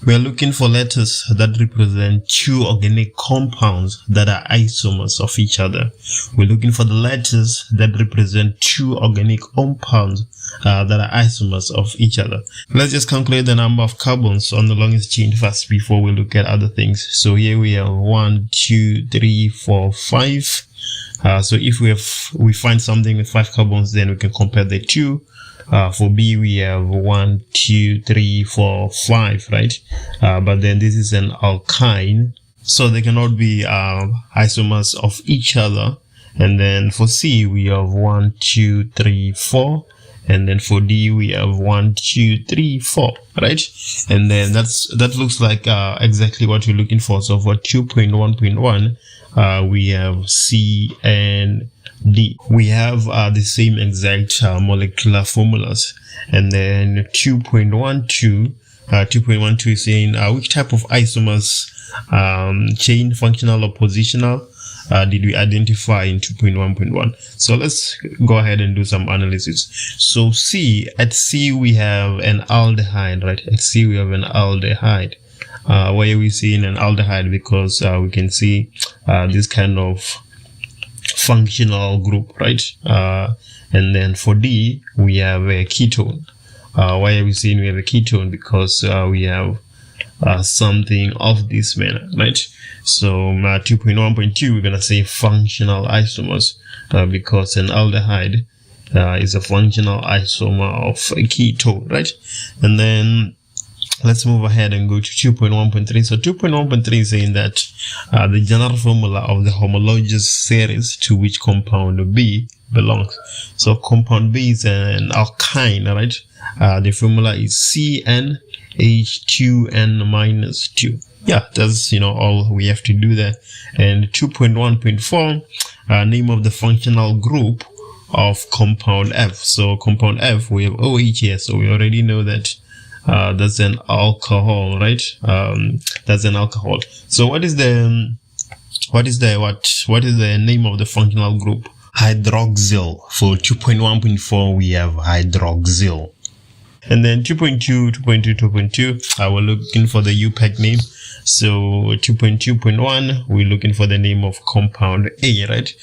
We are looking for letters that represent two organic compounds that are isomers of each other. We're looking for the letters that represent two organic compounds that are isomers of each other. Let's just calculate the number of carbons on the longest chain first before we look at other things. So here we have 1, 2, 3, 4, 5. So if we find something with 5 carbons, then we can compare the two. For B, we have 1, 2, 3, 4, 5, right? But then this is an alkyne, so they cannot be isomers of each other. And then for C, we have 1, 2, 3, 4. And then for D, we have 1, 2, 3, 4, right? And then that looks like exactly what we're looking for. So for 2.1.1, we have C and D. We have the same exact molecular formulas. And then 2.12 is saying which type of isomers, chain, functional or positional, did we identify in 2.1.1. So let's go ahead and do some analysis. So at C we have an aldehyde, right? At C we have an aldehyde. Why are we seeing an aldehyde? Because we can see this kind of functional group, right? And then for D we have a ketone. Why are we saying we have a ketone? Because we have something of this manner, right? So 2.1.2 we're gonna say functional isomers, because an aldehyde is a functional isomer of a ketone, right? And then let's move ahead and go to 2.1.3. So 2.1.3 is saying that the general formula of the homologous series to which compound B belongs. So compound B is an alkyne, right? The formula is CnH2n-2. Yeah, that's all we have to do there. And 2.1.4, name of the functional group of compound F. So compound F, we have OH here, so we already know that that's an alcohol, right? That's an alcohol. So what is the name of the functional group? Hydroxyl. For 2.1.4 we have hydroxyl. And then 2.2, we're looking for the IUPAC name. So 2.2.1, we're looking for the name of compound A, right?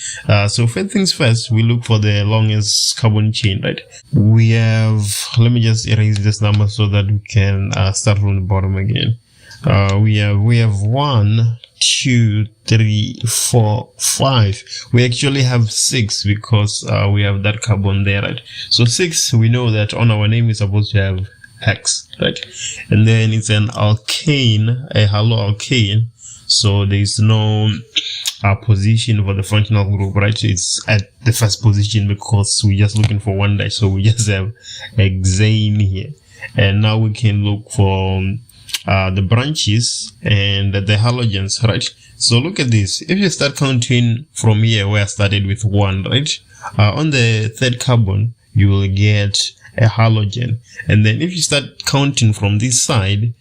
So first things first, we look for the longest carbon chain, right? We have, let me just erase this number so that we can start from the bottom again. We have 1, 2, 3, 4, 5. We actually have 6 because we have that carbon there, right? So 6, we know that on our name is supposed to have hex, right? And then it's an alkane, a haloalkane. So there is no position for the functional group, right? It's at the first position because we're just looking for one dash. So we just have hexane here. And now we can look for the branches and the halogens, right? So look at this. If you start counting from here where I started with 1, right? On the third carbon, you will get a halogen. And then if you start counting from this side,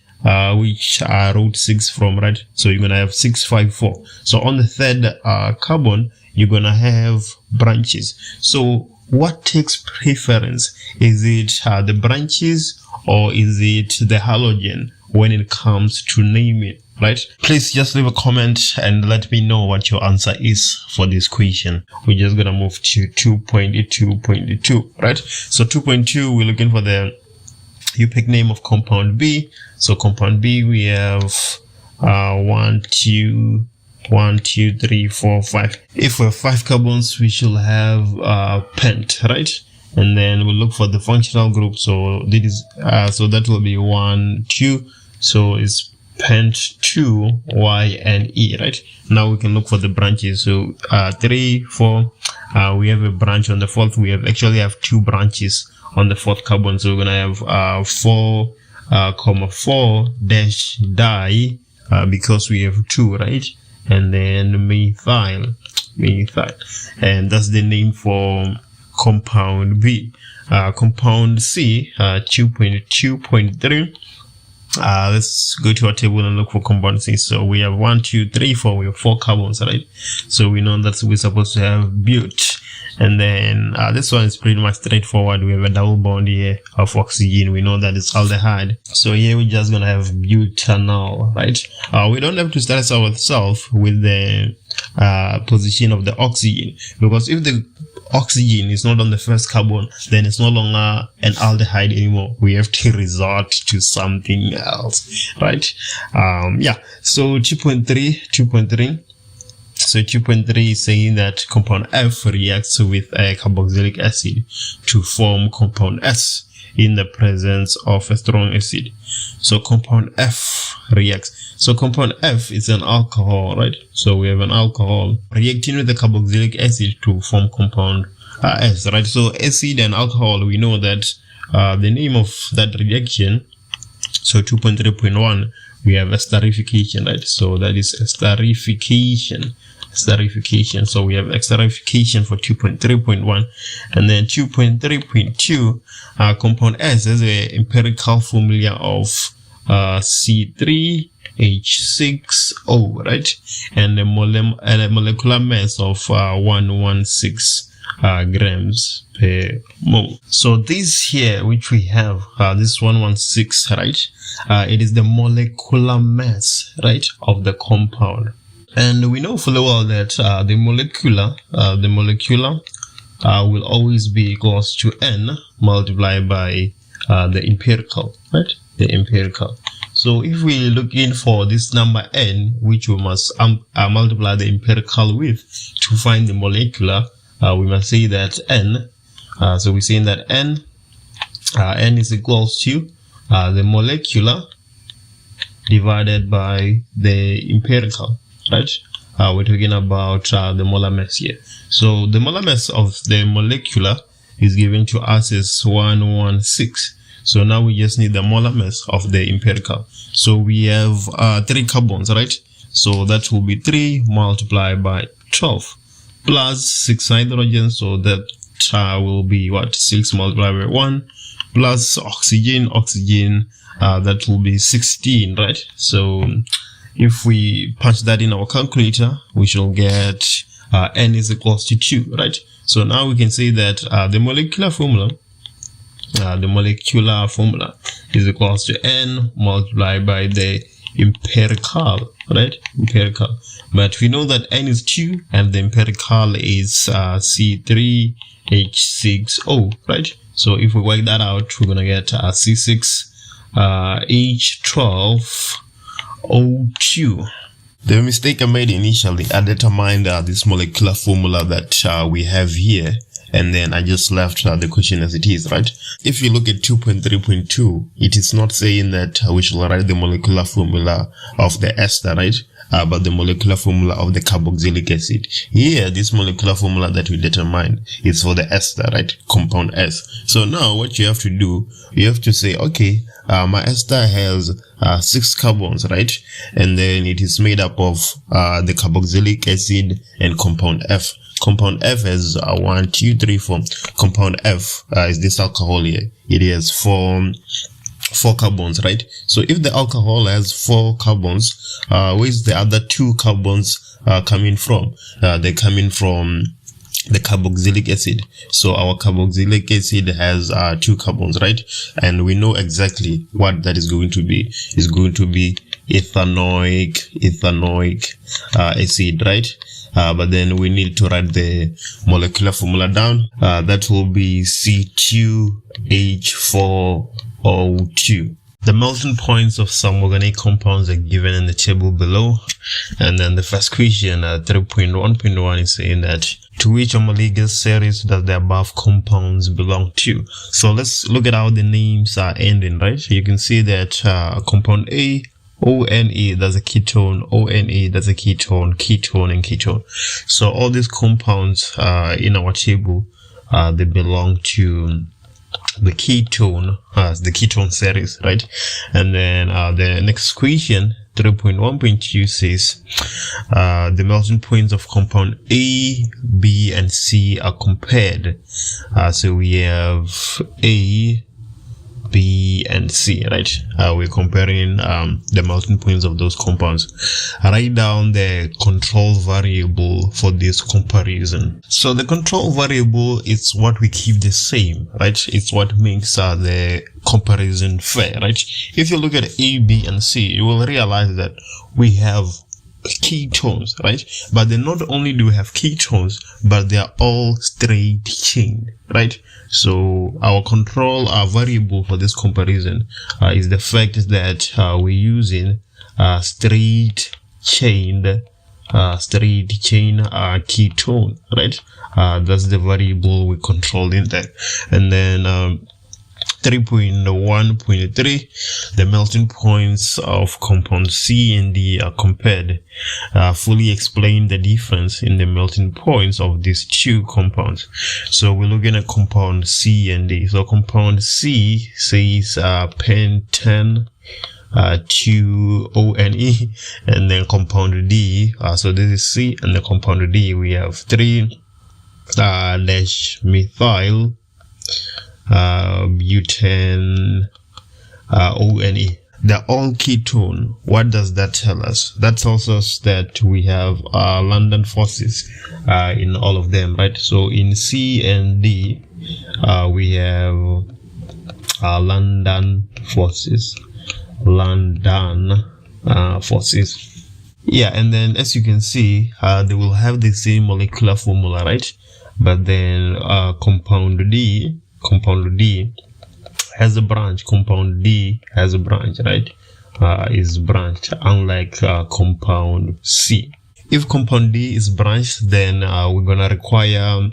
which I wrote 6 from, right? So you're going to have 6, 5, 4. So on the third carbon, you're going to have branches. So what takes preference? Is it the branches or is it the halogen when it comes to naming, right? Please just leave a comment and let me know what your answer is for this question. We're just going to move to 2.2.2, right? So 2.2, we're looking for the IUPAC name of compound B. So compound B, we have 1, 2, 3, 4, 5. If we have 5 carbons, we should have pent, right? And then we'll look for the functional group. So this is so that will be 1, 2. So it's pent 2, Y and E, right? Now we can look for the branches. So 3, 4, we have a branch on the fourth. We actually have 2 branches on the fourth carbon. So we're gonna have 4, 4 dash di because we have 2, right? And then methyl, and that's the name for compound B. Compound C, 2.2.3. let's go to our table and look for compound C. So we have 1, 2, 3, 4. We have 4 carbons, right? So we know that we're supposed to have but. And then this one is pretty much straightforward. We have a double bond here of oxygen. We know that it's aldehyde. So here we're just gonna have butanol, right? We don't have to stress ourselves with the position of the oxygen, because if the oxygen is not on the first carbon, then it's no longer an aldehyde anymore. We have to resort to something else, right? Yeah. So 2.3. So 2.3 is saying that compound F reacts with a carboxylic acid to form compound S in the presence of a strong acid. So compound F reacts. So compound F is an alcohol, right? So we have an alcohol reacting with the carboxylic acid to form compound S, right? So acid and alcohol, we know that the name of that reaction. So 2.3.1, we have esterification, right? So that is esterification. So we have esterification for 2.3.1, and then 2.3.2, compound S has a empirical formula of C3H6O, right? And a molecular mass of 116 grams per mole. So this here, which we have, this 116, right? It is the molecular mass, right, of the compound. And we know fully well that the molecular will always be equals to N multiplied by the empirical, right? The empirical. So if we look in for this number N, which we must multiply the empirical with to find the molecular, we must say that N. So we're saying that N is equals to the molecular divided by the empirical. Right? We're talking about the molar mass here. So the molar mass of the molecular is given to us as 116. So now we just need the molar mass of the empirical. So we have 3 carbons, right? So that will be 3 multiplied by 12 plus 6 hydrogen. So that will be what? 6 multiplied by 1 plus oxygen. That will be 16, right? So if we punch that in our calculator, we shall get N is equals to 2, right? So now we can say that the molecular formula is equals to N multiplied by the empirical, right? Empirical. But we know that N is 2 and the empirical is C3H6O, right? So if we work that out, we're gonna get C6H12O2. The mistake I made initially, I determined this molecular formula that we have here, and then I just left the question as it is, right? If you look at 2.3.2, it is not saying that we shall write the molecular formula of the ester, right? But the molecular formula of the carboxylic acid. Here, this molecular formula that we determined is for the ester, right? Compound S. So now what you have to do, you have to say, okay, my ester has 6 carbons, right? And then it is made up of the carboxylic acid and compound F. Compound F has 1, 2, 3, 4. Compound F is this alcohol here. It has 4 carbons, right? So if the alcohol has 4 carbons, where's the other 2 carbons coming from? They're coming from the carboxylic acid. So our carboxylic acid has 2 carbons, right? And we know exactly what that is going to be. It's going to be ethanoic acid, right? But then we need to write the molecular formula down. That will be C2H4O2. The melting points of some organic compounds are given in the table below. And then the first question, 3.1.1, is saying that to which homologous series does the above compounds belong to? So let's look at how the names are ending, right? So you can see that compound A, ONE, that's a ketone, ONE, that's a ketone, ketone, and ketone. So all these compounds in our table, they belong to the ketone, the ketone series, right? And then the next question, 3.1.2, says the melting points of compound A, B, and C are compared. So we have A, B, and C, right? We're comparing the melting points of those compounds. Write down the control variable for this comparison. So the control variable is what we keep the same, right? It's what makes the comparison fair, right? If you look at A, B, and C, you will realize that we have ketones, right? But then not only do we have ketones, but they are all straight chain, right? So our variable for this comparison is the fact that we're using straight chain ketone, right? That's the variable we control in there. And then 3.1.3, the melting points of compound C and D are compared. Fully explain the difference in the melting points of these two compounds. So we're looking at compound C and D. So compound C says pentane 2-ONE, and then compound D, so this is C, and the compound D we have 3-methyl butane ONE. They're all ketone. What does that tell us? That tells us that we have London forces in all of them, right? So in C and D, we have London forces. Yeah, and then as you can see, they will have the same molecular formula, right? But then compound D has a branch. Compound D has a branch, right? Is branched, unlike compound C. If compound D is branched, then we're gonna require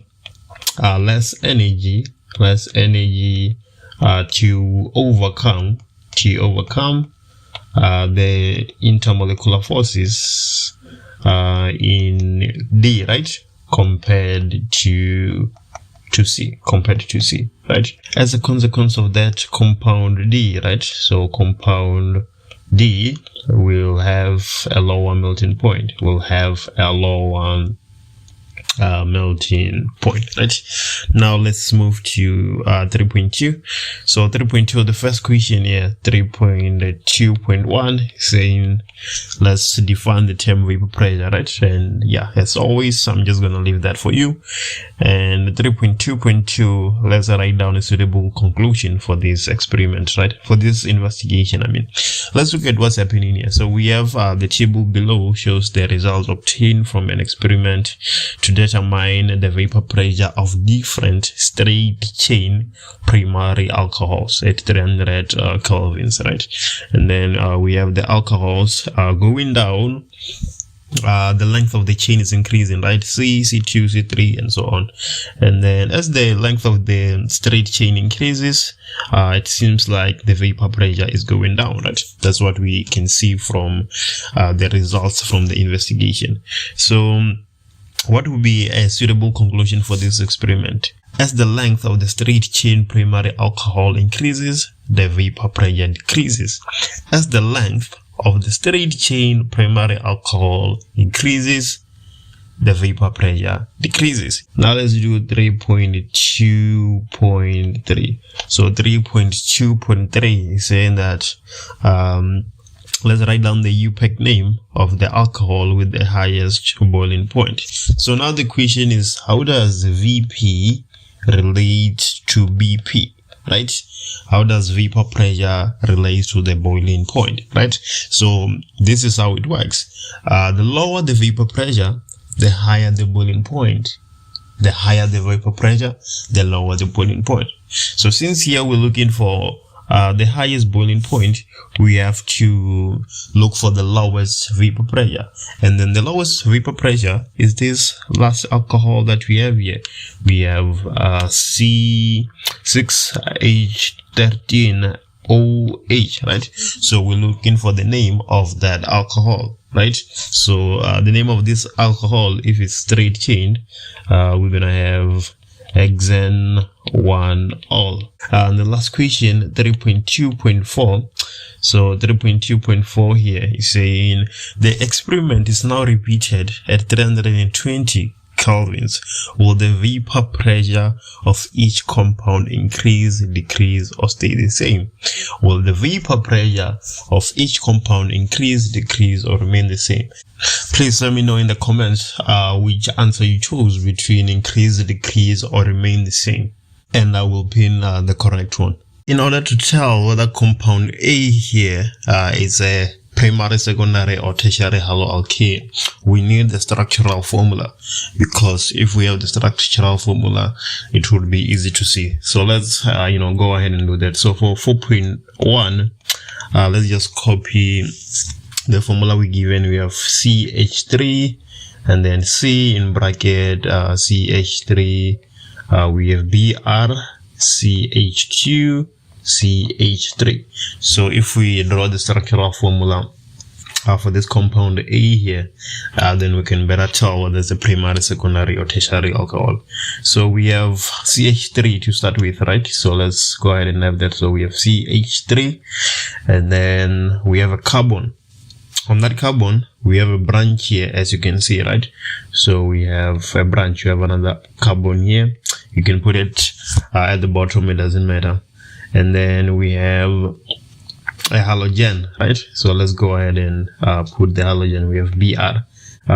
less energy to overcome the intermolecular forces in D, right? Compared to C, right? As a consequence of that, compound D, right? So compound D will have a lower melting point. Melting point, right? Now let's move to 3.2. So 3.2, the first question here, 3.2.1, saying let's define the term vapor pressure, right? And yeah, as always, I'm just gonna leave that for you. And 3.2.2, let's write down a suitable conclusion for this experiment, right? For this investigation, I mean. Let's look at what's happening here. So we have the table below shows the results obtained from an experiment to determine the vapor pressure of different straight chain primary alcohols at 300 kelvins, right? And then we have the alcohols going down. The length of the chain is increasing, right? C, C2, C3, and so on. And then as the length of the straight chain increases, it seems like the vapor pressure is going down, right? That's what we can see from the results from the investigation. So what would be a suitable conclusion for this experiment? As the length of the straight chain primary alcohol increases, the vapor pressure decreases. As the length of the straight chain primary alcohol increases, the vapor pressure decreases. Now let's do 3.2.3. So 3.2.3 is saying that let's write down the IUPAC name of the alcohol with the highest boiling point. So now the question is, how does VP relate to BP, right? How does vapor pressure relate to the boiling point, right? So this is how it works. The lower the vapor pressure, the higher the boiling point. The higher the vapor pressure, the lower the boiling point. So since here we're looking for the highest boiling point, we have to look for the lowest vapor pressure. And then the lowest vapor pressure is this last alcohol that we have here. We have C6H13OH, right? So we're looking for the name of that alcohol, right? So the name of this alcohol, if it's straight chained, we're gonna have hexane-1-ol. And the last question, 3.2.4. So 3.2.4 here is saying the experiment is now repeated at 320 kelvins, will the vapor pressure of each compound increase, decrease, or stay the same? Will the vapor pressure of each compound increase, decrease, or remain the same? Please let me know in the comments which answer you chose between increase, decrease, or remain the same, and I will pin the correct one. In order to tell whether compound A here is a primary, secondary, or tertiary haloalkane, we need the structural formula, because if we have the structural formula, it would be easy to see. So let's go ahead and do that. So for 4.1, let's just copy the formula we given. We have CH3 and then C in bracket CH3, we have Br, CH2, CH3. So if we draw the structural formula for this compound A here, then we can better tell whether it's a primary, secondary, or tertiary alcohol. So we have CH3 to start with, right? So let's go ahead and have that. So we have CH3, and then we have a carbon. On that carbon, we have a branch here, as you can see, right? So we have a branch, you have another carbon here. You can put it at the bottom, it doesn't matter. And then we have a halogen, right? So let's go ahead and put the halogen. We have Br.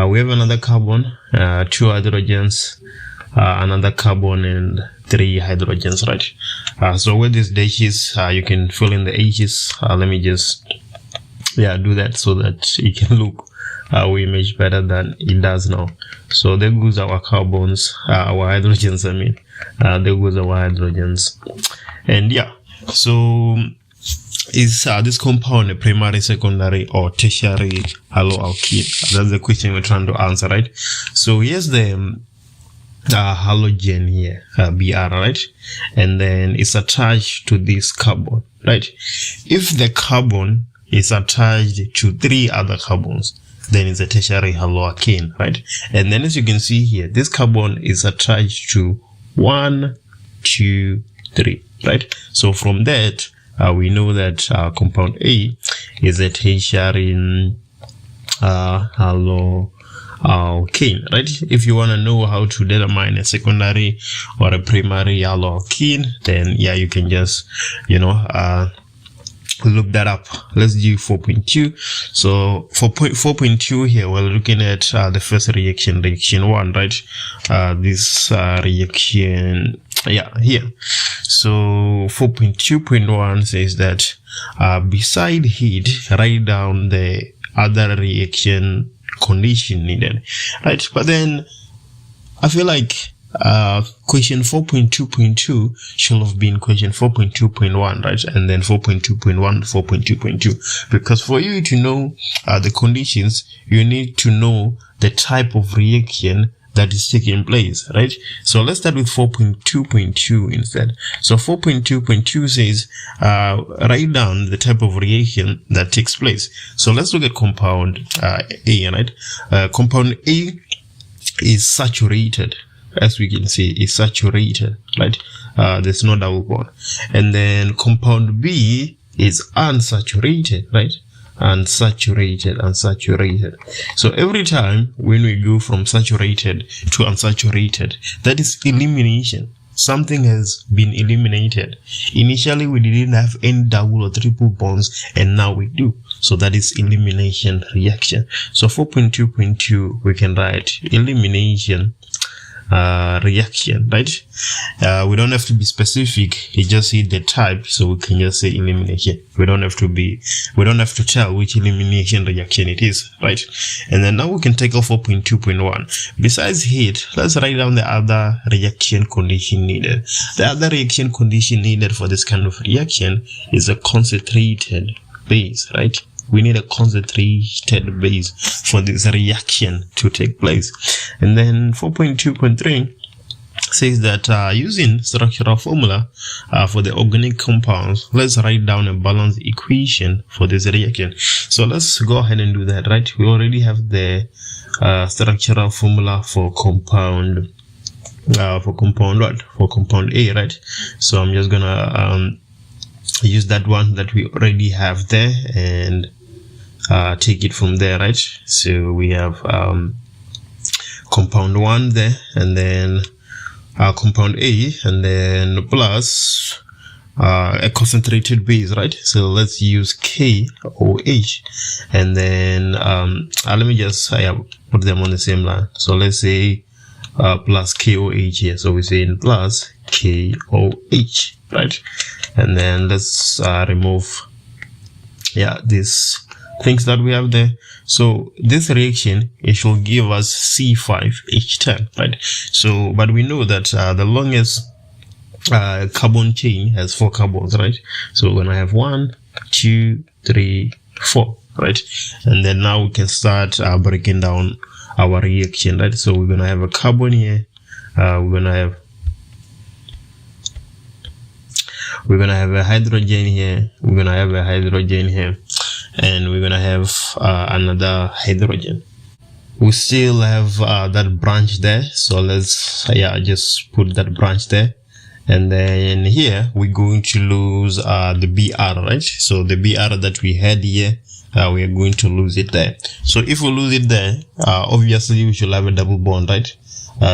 We have another carbon, 2 hydrogens, another carbon, and 3 hydrogens, right? So with these dashes, you can fill in the H's. Let me just do that so that it can look our image better than it does now. So there goes our carbons, our hydrogens, there goes our hydrogens. And so is this compound a primary, secondary, or tertiary haloalkene? That's the question we're trying to answer, right? So here's the halogen here, Br, right? And then it's attached to this carbon, right? If the carbon is attached to 3 other carbons, then it's a tertiary haloalkane, right? And then as you can see here, this carbon is attached to 1, 2, 3, right? So from that, we know that compound A is a tertiary haloalkane, right? If you want to know how to determine a secondary or a primary haloalkane, then you can just look that up. Let's do 4.2. So for 4.2 here, we're looking at the first reaction 1, right? This reaction here. So 4.2.1 says that beside heat, write down the other reaction condition needed, right? But then I feel like question 4.2.2 should have been question 4.2.1, right? And then 4.2.1, 4.2.2, because for you to know the conditions, you need to know the type of reaction that is taking place, right? So let's start with 4.2.2 instead. So 4.2.2 says write down the type of reaction that takes place. So let's look at compound A, right? Compound A is saturated. As we can see, is saturated, right? There's no double bond. And then compound B is unsaturated, right? Unsaturated, unsaturated. So every time when we go from saturated to unsaturated, that is elimination. Something has been eliminated. Initially, we didn't have any double or triple bonds, and now we do. So that is elimination reaction. So 4.2.2, we can write elimination reaction, right? We don't have to be specific. You just see the type, so we can just say elimination. We don't have to tell which elimination reaction it is, right? And then now we can take off 4.2.1. Besides heat, let's write down the other reaction condition needed. The other reaction condition needed for this kind of reaction is a concentrated base, right? We need a concentrated base for this reaction to take place. And then 4.2.3 says that using structural formula for the organic compounds, let's write down a balanced equation for this reaction. So let's go ahead and do that, right? We already have the structural formula for compound A, right? So I'm just gonna use that one that we already have there take it from there, right? So we have compound 1 there, and then compound A, and then plus a concentrated base, right? So let's use KOH, and then let me just put them on the same line. So let's say plus KOH here. So we're saying plus KOH, right? And then let's remove these things that we have there. So this reaction, it should give us C5H10, right? So but we know that the longest carbon chain has 4 carbons, right? So we're gonna have 1, 2, 3, 4, right? And then now we can start breaking down our reaction, right? So we're gonna have a carbon here, we're gonna have a hydrogen here, we're gonna have a hydrogen here, and we're gonna have another hydrogen. We still have that branch there, so let's just put that branch there. And then here we're going to lose the BR, right? So the BR that we had here, we are going to lose it there. So if we lose it there, obviously we should have a double bond, right?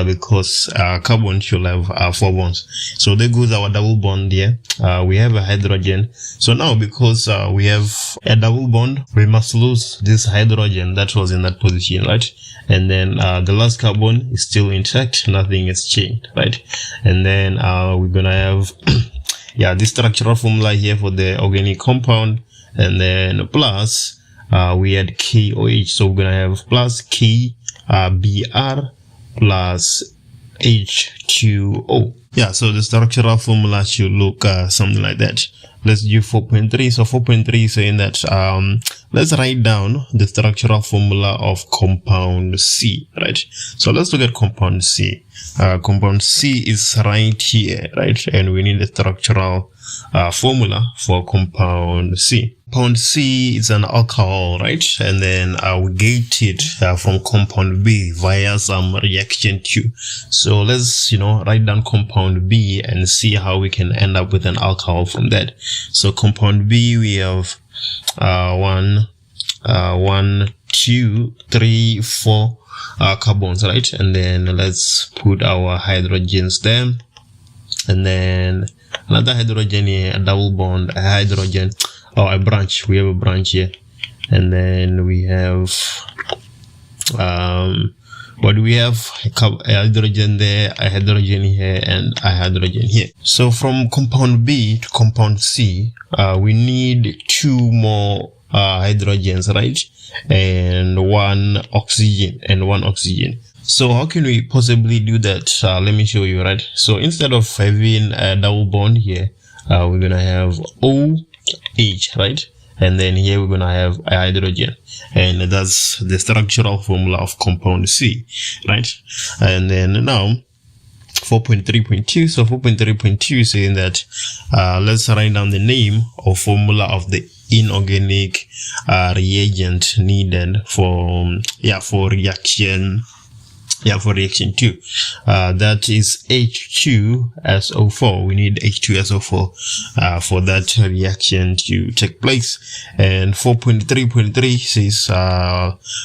Because carbon should have 4 bonds. So there goes our double bond here. We have a hydrogen. So now because we have a double bond, we must lose this hydrogen that was in that position, right? And then the last carbon is still intact, nothing has changed, right? And then we're gonna have this structural formula here for the organic compound, and then plus we had KOH, so we're gonna have plus KBr plus H2O. So the structural formula should look something like that. Let's do 4.3. So 4.3 is saying that let's write down the structural formula of compound C, right? So let's look at compound C. Compound C is right here, right? And we need the structural formula for compound C. Compound C is an alcohol, right? And then we get it from compound B via some reaction Q. So let's write down compound B and see how we can end up with an alcohol from that. So compound B, we have 1, 2, 3, 4 carbons, right? And then let's put our hydrogens there, and then another hydrogen here, a double bond, a hydrogen, a branch. We have a branch here, and then we have what do we have? A hydrogen there, a hydrogen here, and a hydrogen here. So from compound B to compound C, we need 2 more hydrogens, right? And 1 oxygen. So how can we possibly do that? Let me show you, right? So instead of having a double bond here, we're gonna have OH, right? And then here we're gonna have a hydrogen, and that's the structural formula of compound C, right? And then now 4.3.2. So 4.3.2 is saying that let's write down the name or formula of the inorganic reagent needed for reaction. For reaction 2, that is H2SO4. We need H2SO4 for that reaction to take place. And 4.3.3 says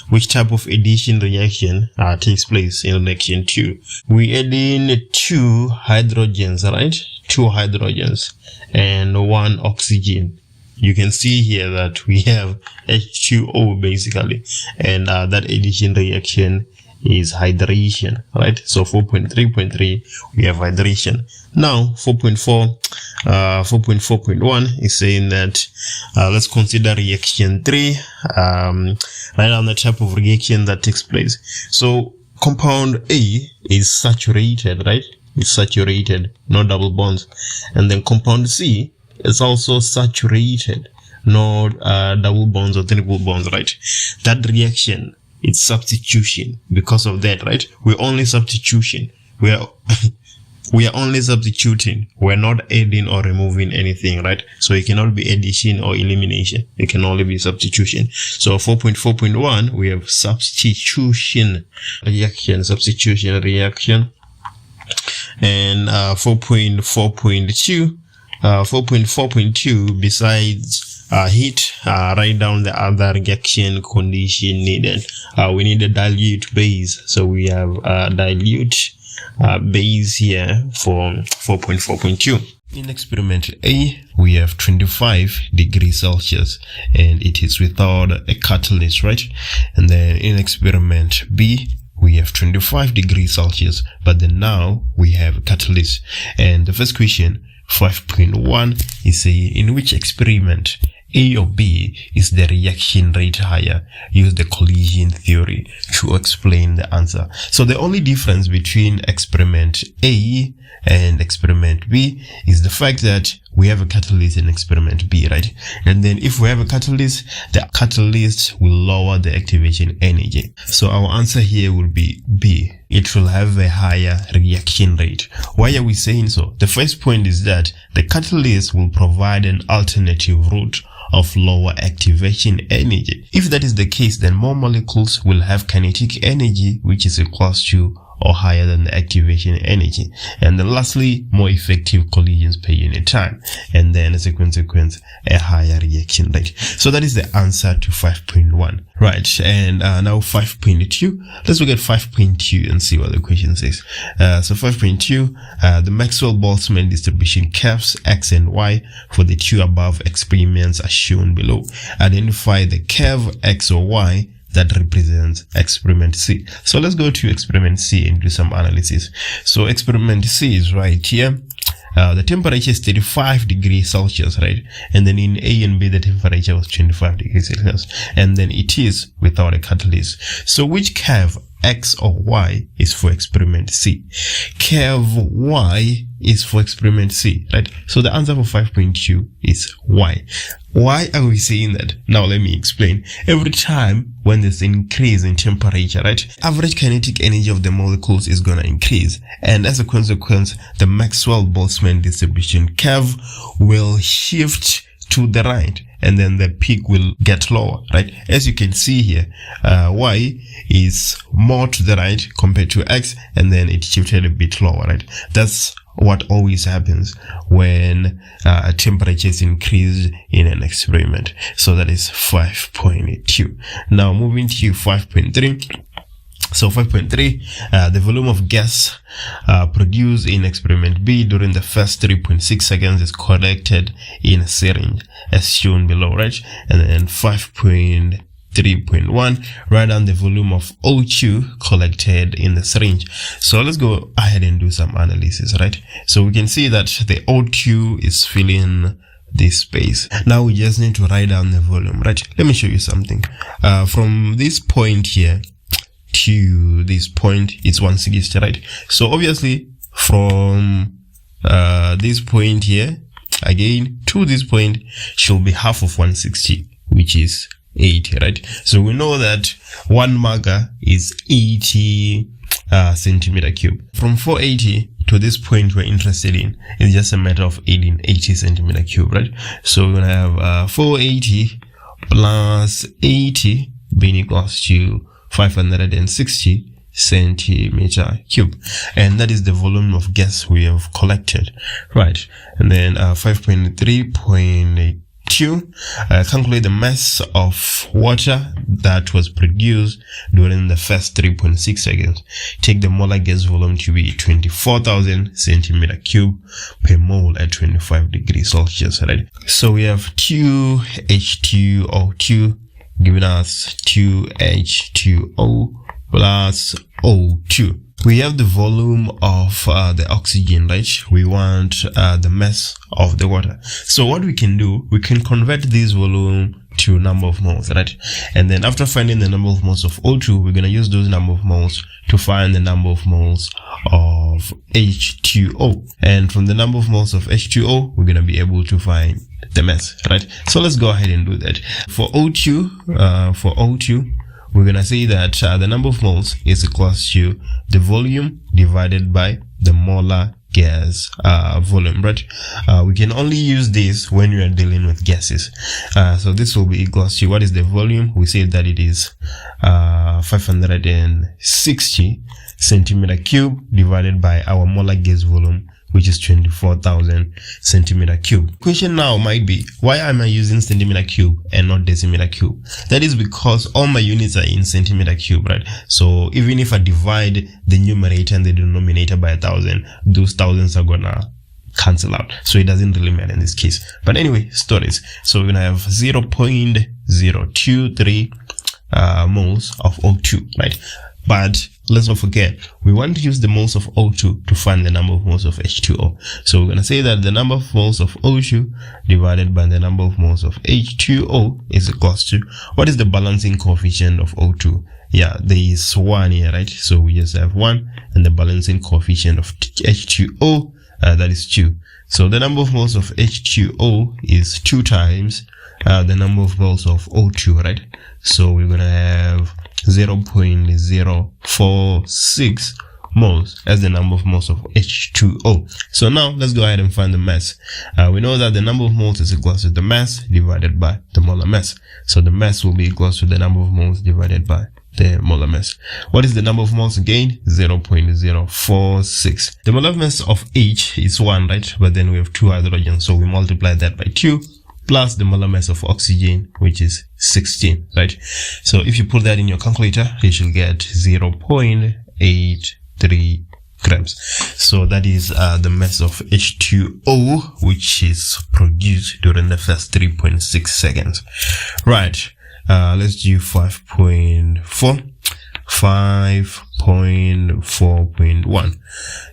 which type of addition reaction takes place in reaction 2. We add in 2 hydrogens, right? 2 hydrogens and 1 oxygen. You can see here that we have H2O basically, and that addition reaction is hydration, right? So 4.3.3 we have hydration. Now 4.4.1 is saying that let's consider reaction 3, write down the type of reaction that takes place. So compound A is saturated, right? It's saturated, no double bonds. And then compound C is also saturated, no double bonds or triple bonds, right? That reaction, it's substitution. Because of that, right? We're only substitution. We are only substituting. We're not adding or removing anything, right? So it cannot be addition or elimination. It can only be substitution. So 4.4.1, we have substitution reaction, substitution reaction. And 4.4.2, 4.4.2, besides heat, write down the other reaction condition needed. We need a dilute base, so we have dilute base here for 4.4.2. In experiment A, we have 25 degrees Celsius and it is without a catalyst, right? And then in experiment B, we have 25 degrees Celsius, but then now we have a catalyst. And the first question, 5.1, is in which experiment, A or B, is the reaction rate higher? Use the collision theory to explain the answer. So the only difference between experiment A and experiment B is the fact that we have a catalyst in experiment B, right? And then if we have a catalyst, the catalyst will lower the activation energy. So our answer here will be B. It will have a higher reaction rate. Why are we saying so? The first point is that the catalyst will provide an alternative route of lower activation energy. If that is the case, then more molecules will have kinetic energy, which is equals to or higher than the activation energy. And then lastly, more effective collisions per unit time. And then as a consequence, a higher reaction rate. So that is the answer to 5.1. Right. And now 5.2. Let's look at 5.2 and see what the question says. So 5.2, the Maxwell-Boltzmann distribution curves X and Y for the two above experiments are shown below. Identify the curve X or Y that represents experiment C. So let's go to experiment C and do some analysis. So experiment C is right here. The temperature is 35 degrees Celsius, right? And then in A and B, the temperature was 25 degrees Celsius. And then it is without a catalyst. So which curve, X or Y, is for experiment C? Curve Y is for experiment C, right? So the answer for 5.2 is Y. Why are we saying that? Now let me explain. Every time when there's an increase in temperature, right, average kinetic energy of the molecules is going to increase. And as a consequence, the Maxwell-Boltzmann distribution curve will shift to the right, and then the peak will get lower, right? As you can see here, Y is more to the right compared to X, and then it shifted a bit lower, right? That's what always happens when temperature is increased in an experiment. So that is 5.2. Now moving to 5.3. So 5.3, the volume of gas produced in experiment B during the first 3.6 seconds is collected in a syringe as shown below, right? And then 5.3.1, write down the volume of O2 collected in the syringe. So let's go ahead and do some analysis, right? So we can see that the O2 is filling this space. Now we just need to write down the volume, right? Let me show you something. From this point here to this point, it's 160, right? So obviously from this point here again to this point should be half of 160, which is 80, right? So we know that one marker is 80 centimeter cube. From 480 to this point we're interested in, it's just a matter of adding 80 centimeter cube, right? So we're gonna have 480 plus 80 being equals to 560 centimeter cube, and that is the volume of gas we have collected, right? And then 5.3.2, calculate the mass of water that was produced during the first 3.6 seconds. Take the molar gas volume to be 24,000 centimeter cube per mole at 25 degrees Celsius, right? So we have 2H2O2 giving us 2H2O plus O2. We have the volume of the oxygen, right? We want the mass of the water. So what we can do, we can convert this volume to number of moles, right? And then after finding the number of moles of O2, we're going to use those number of moles to find the number of moles of H2O. And from the number of moles of H2O, we're going to be able to find the mass, right? So let's go ahead and do that. For O2, we're going to say that the number of moles is equals to the volume divided by the molar gas volume, right? We can only use this when we are dealing with gases. So this will be equals to, what is the volume? We say that it is 560 centimeter cube divided by our molar gas volume, which is 24,000 centimeter cube. Question now might be, why am I using centimeter cube and not decimeter cube? That is because all my units are in centimeter cube, right? So even if I divide the numerator and the denominator by 1,000, those thousands are gonna cancel out, so it doesn't really matter in this case. But anyway, stories. So we're gonna have 0.023 moles of O2, right? But let's not forget, we want to use the moles of O2 to find the number of moles of H2O. So we're going to say that the number of moles of O2 divided by the number of moles of H2O is equals to, what is the balancing coefficient of O2? Yeah, there is 1 here, right? So we just have 1, and the balancing coefficient of H2O, that is 2. So the number of moles of H2O is 2 times the number of moles of O2, right? So we're going to have 0.046 moles as the number of moles of H2O. So now let's go ahead and find the mass. We know that the number of moles is equal to the mass divided by the molar mass. So the mass will be equal to the number of moles divided by the molar mass. What is the number of moles again? 0.046. The molar mass of H is 1, right? But then we have 2 hydrogens, so we multiply that by 2. Plus the molar mass of oxygen, which is 16, right? So if you put that in your calculator, you should get 0.83 grams. So that is the mass of H2O, which is produced during the first 3.6 seconds. Right. Let's do 5.4. 5.4.1.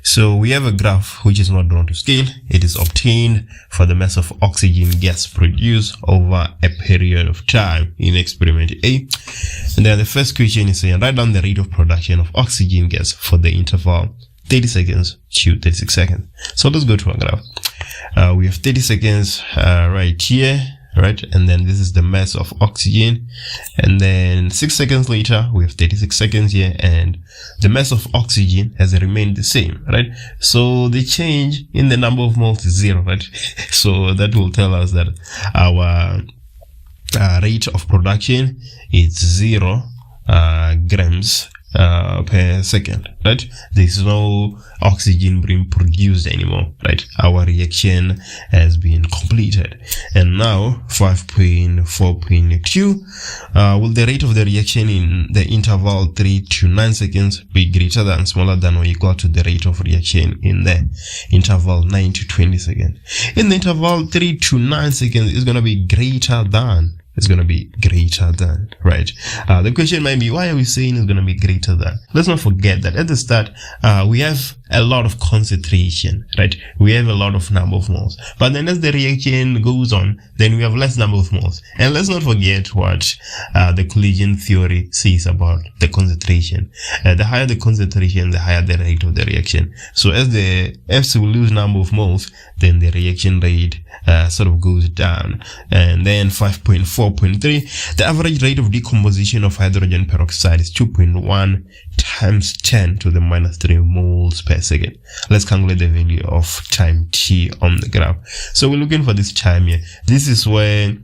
So we have a graph which is not drawn to scale. It is obtained for the mass of oxygen gas produced over a period of time in experiment A. And then the first question is saying, write down the rate of production of oxygen gas for the interval 30 seconds to 36 seconds. So let's go to our graph. We have 30 seconds right here, right? And then this is the mass of oxygen, and then 6 seconds later we have 36 seconds here, and the mass of oxygen has remained the same, right? So the change in the number of moles is 0, right? So that will tell us that our rate of production is 0 grams per second, right? There's no oxygen being produced anymore, right? Our reaction has been completed. And now 5.4.2, will the rate of the reaction in the interval 3 to 9 seconds be greater than, smaller than, or equal to the rate of reaction in the interval 9 to 20 seconds? In the interval 3 to 9 seconds, it's going to be greater than. It's going to be greater than, right? The question might be, why are we saying it's going to be greater than? Let's not forget that at the start, we have a lot of concentration, right? We have a lot of number of moles. But then as the reaction goes on, then we have less number of moles. And let's not forget what the collision theory says about the concentration. The higher the concentration, the higher the rate of the reaction. So as the F's will lose number of moles, then the reaction rate sort of goes down. And then 5.4.3, the average rate of decomposition of hydrogen peroxide is 2.1 times 10 to the minus 3 moles per second. Let's calculate the value of time t on the graph. So we're looking for this time here. This is where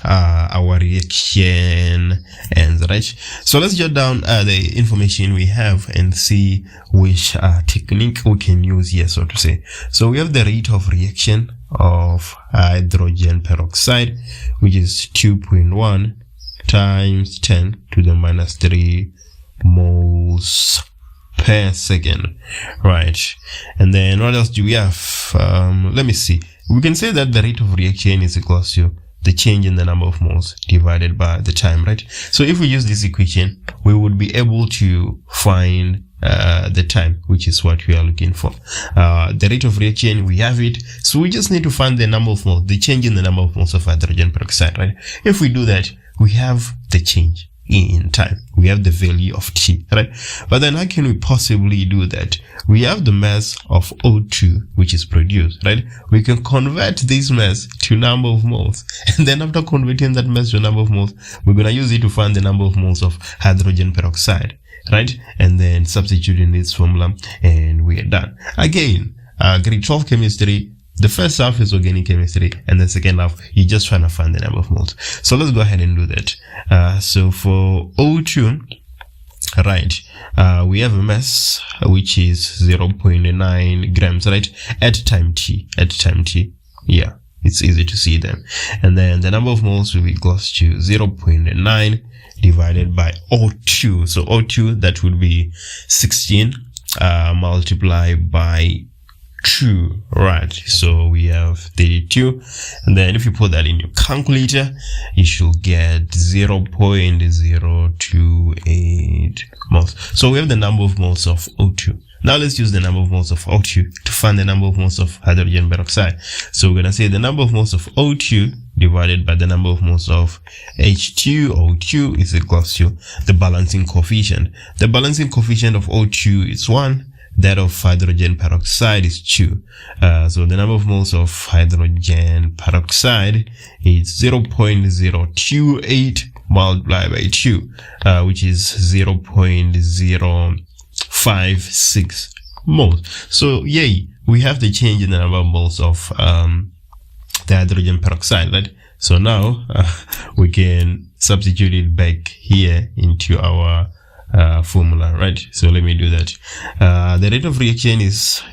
our reaction ends, right? So let's jot down the information we have and see which technique we can use here, so to say. So we have the rate of reaction of hydrogen peroxide, which is 2.1 times 10 to the minus 3 moles per second, right? And then what else do we have? Let me see. We can say that the rate of reaction is equal to the change in the number of moles divided by the time, right? So if we use this equation, we would be able to find the time, which is what we are looking for. The rate of reaction, we have it. So we just need to find the number of moles, the change in the number of moles of hydrogen peroxide, right? If we do that, we have the change in time. We have the value of T, right? But then how can we possibly do that? We have the mass of O2, which is produced, right? We can convert this mass to number of moles. And then after converting that mass to number of moles, we're going to use it to find the number of moles of hydrogen peroxide, right? And then substitute in this formula and we are done. Again, grade 12 chemistry, the first half is organic chemistry, and the second half, you're just trying to find the number of moles. So let's go ahead and do that. So for O2, Right, we have a mass which is 0.9 grams, right, at time t. Yeah, it's easy to see them. And then the number of moles will be equals to 0.9 divided by O2. So O2, that would be 16 multiplied by 2, right? So we have 32, and then if you put that in your calculator, you should get 0.028 moles. So we have the number of moles of O2. Now let's use the number of moles of O2 to find the number of moles of hydrogen peroxide. So we're gonna say the number of moles of O2 divided by the number of moles of H2O2 is equals to the balancing coefficient. The balancing coefficient of O2 is 1. That of hydrogen peroxide is 2. So the number of moles of hydrogen peroxide is 0.028 multiplied by 2, which is 0.056 moles. So yay, we have the change in the number of moles of the hydrogen peroxide, right? So now we can substitute it back here into our formula, right? So let me do that. The rate of reaction is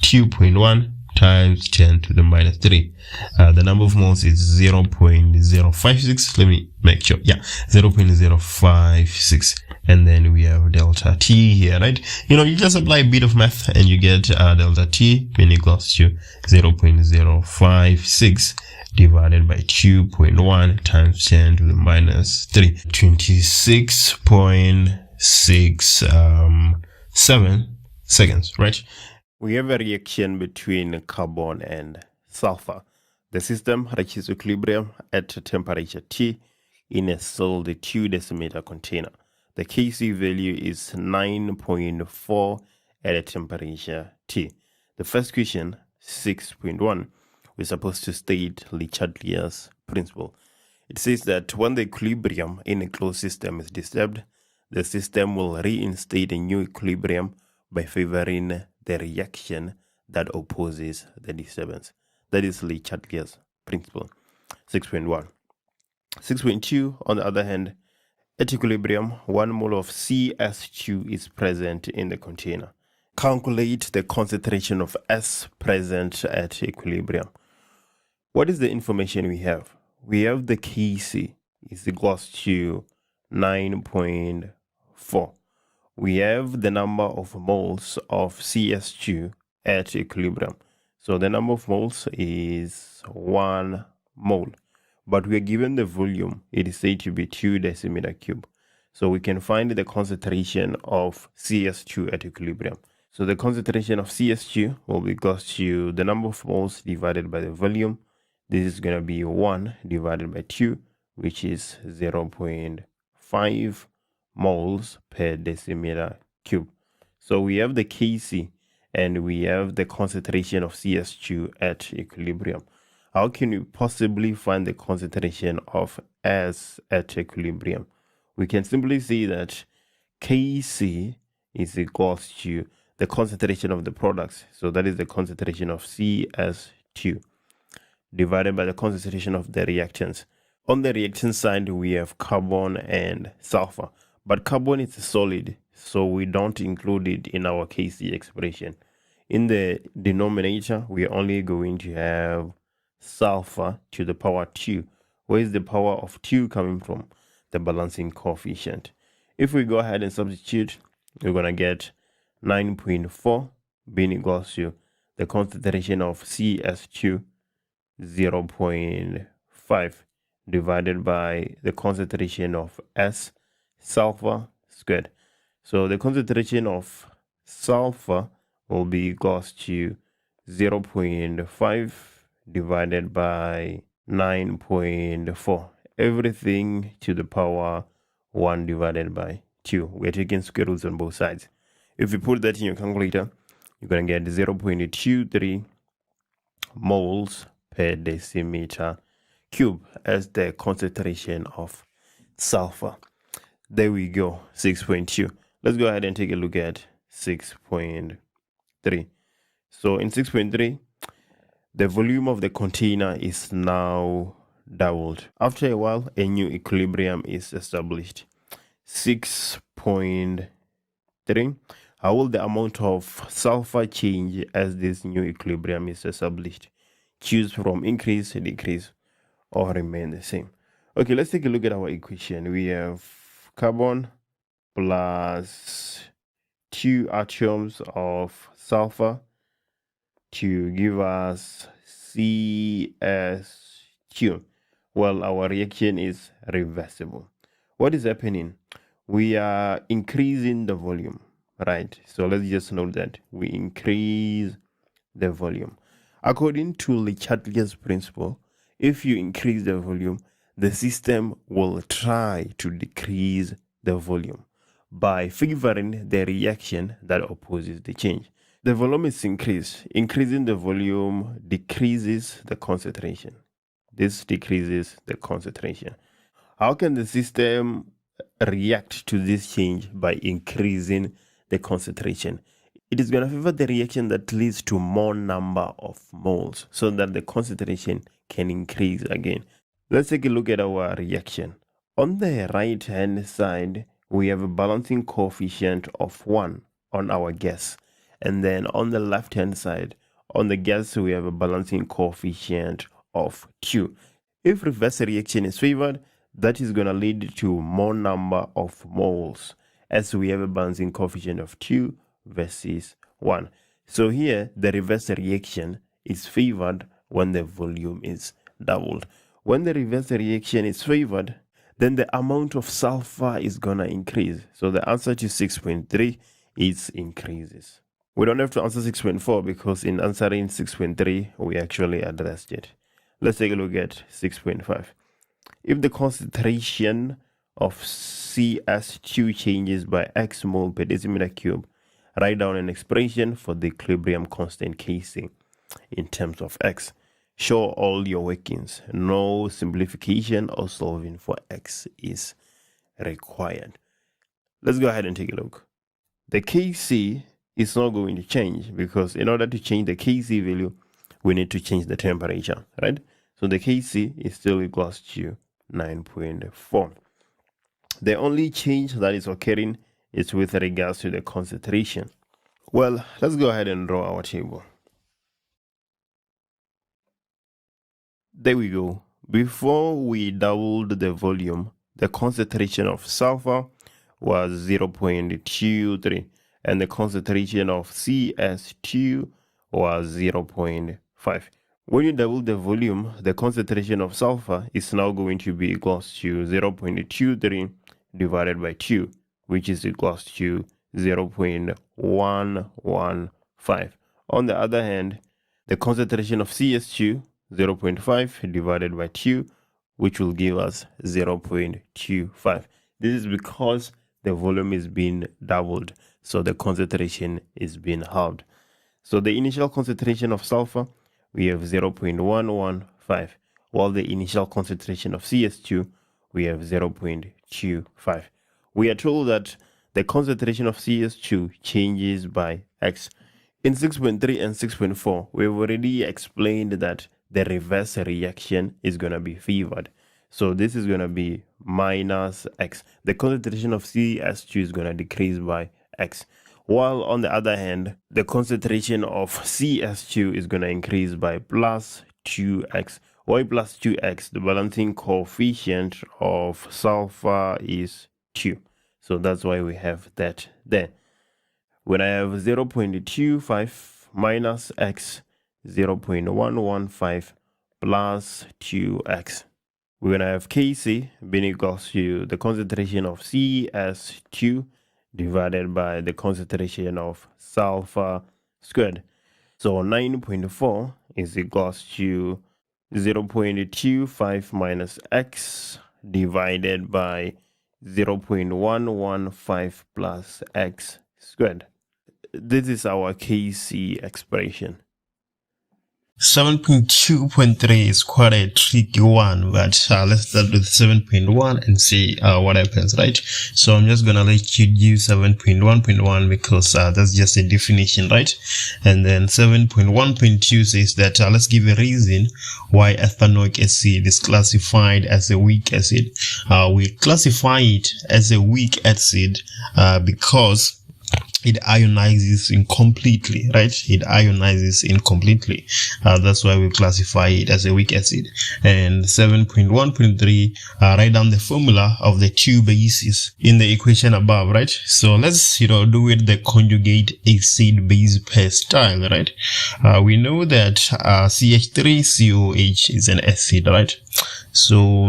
2.1 times 10 to the minus 3. The number of moles is 0.056. Let me make sure. Yeah, 0.056. And then we have delta T here, right? You just apply a bit of math and you get delta T being equals to 0.056 divided by 2.1 times 10 to the minus 3. 26.67 seconds, right? We have a reaction between carbon and sulfur. The system reaches equilibrium at a temperature T in a sealed 2 decimeter container. The Kc value is 9.4 at a temperature T. The first question, 6.1, we're supposed to state Chatellier's principle. It says that when the equilibrium in a closed system is disturbed, the system will reinstate a new equilibrium by favoring the reaction that opposes the disturbance. That is Chatellier's principle. 6.1. 6.2, on the other hand, at equilibrium, 1 mole of CS2 is present in the container. Calculate the concentration of S present at equilibrium. What is the information we have? We have the Kc is equals to 9.4. We have the number of moles of CS2 at equilibrium. So the number of moles is 1 mole. But we are given the volume. It is said to be 2 decimeter cube. So we can find the concentration of CS2 at equilibrium. So the concentration of CS2 will be equal to the number of moles divided by the volume. This is going to be 1 divided by 2, which is 0.5 moles per decimeter cube. So we have the Kc and we have the concentration of CS2 at equilibrium. How can we possibly find the concentration of S at equilibrium? We can simply say that Kc is equals to the concentration of the products. So that is the concentration of CS2 divided by the concentration of the reactants. On the reaction side, we have carbon and sulfur. But carbon is a solid, so we don't include it in our Kc expression. In the denominator, we are only going to have sulfur to the power 2. Where is the power of 2 coming from? The balancing coefficient. If we go ahead and substitute, we're going to get 9.4 being equals to the concentration of CS2, 0.5 divided by the concentration of S, sulfur squared. So the concentration of sulfur will be equals to 0.5 divided by 9.4. Everything to the power 1 divided by 2. We're taking square roots on both sides. If you put that in your calculator, you're going to get 0.23 moles per decimeter cube as the concentration of sulfur. There we go, 6.2. Let's go ahead and take a look at 6.3. So in 6.3, the volume of the container is now doubled. After a while, a new equilibrium is established. 6 2.3. How will the amount of sulfur change as this new equilibrium is established? Choose from increase, decrease, or remain the same. Okay, let's take a look at our equation. We have carbon plus 2 atoms of sulfur to give us CS2. Well, our reaction is reversible. What is happening? We are increasing the volume, right? So let's just note that we increase the volume. According to Le Chatelier's principle, if you increase the volume, the system will try to decrease the volume by favoring the reaction that opposes the change. The volume is increased. Increasing the volume decreases the concentration. This decreases the concentration. How can the system react to this change by increasing the concentration? It is going to favor the reaction that leads to more number of moles so that the concentration can increase again. Let's take a look at our reaction. On the right hand side, we have a balancing coefficient of 1 on our gas. And then on the left hand side, on the gas, we have a balancing coefficient of 2. If reverse reaction is favored, that is going to lead to more number of moles, as we have a balancing coefficient of 2 versus 1. So here, the reverse reaction is favored when the volume is doubled. When the reverse reaction is favored, then the amount of sulfur is going to increase. So the answer to 6.3 is increases. We don't have to answer 6.4 because in answering 6.3, we actually addressed it. Let's take a look at 6.5. If the concentration of CS2 changes by X mole per decimeter cube, write down an expression for the equilibrium constant Kc in terms of X. Show all your workings. No simplification or solving for X is required. Let's go ahead and take a look. The Kc is not going to change because in order to change the Kc value, we need to change the temperature, right? So the Kc is still equals to 9.4. The only change that is occurring is with regards to the concentration. Well, let's go ahead and draw our table. There we go. Before we doubled the volume, the concentration of sulfur was 0.23 and the concentration of CS2 was 0.5. When you double the volume, the concentration of sulfur is now going to be equals to 0.23 divided by 2, which is equals to 0.115. On the other hand, the concentration of CS2, 0.5 divided by 2, which will give us 0.25. This is because the volume is being doubled, so the concentration is being halved. So the initial concentration of sulfur, we have 0.115, while the initial concentration of CS2, we have 0.25. We are told that the concentration of CS2 changes by X. In 6.3 and 6.4, we've already explained that the reverse reaction is going to be favored. So this is going to be minus X. The concentration of CS2 is going to decrease by X. While on the other hand, the concentration of CS2 is going to increase by plus 2X. Why plus 2X? The balancing coefficient of sulfur is 2. So that's why we have that there. When I have 0.25 minus X, 0.115 plus 2X. We're going to have Kc being equals to the concentration of CS2 divided by the concentration of sulfur squared. So 9.4 is equals to 0.25 minus X divided by 0.115 plus X squared. This is our Kc expression. 7.2.3 is quite a tricky one, but let's start with 7.1 and see what happens, right? So I'm just gonna let you do 7.1.1 because that's just a definition, right? And then 7.1.2 says that let's give a reason why ethanoic acid is classified as a weak acid. We classify it as a weak acid because it ionizes incompletely, right? It ionizes incompletely. That's why we classify it as a weak acid. And 7.1.3, write down the formula of the two bases in the equation above, right? So let's, do it the conjugate acid base pair style, right? We know that CH3COH is an acid, right? So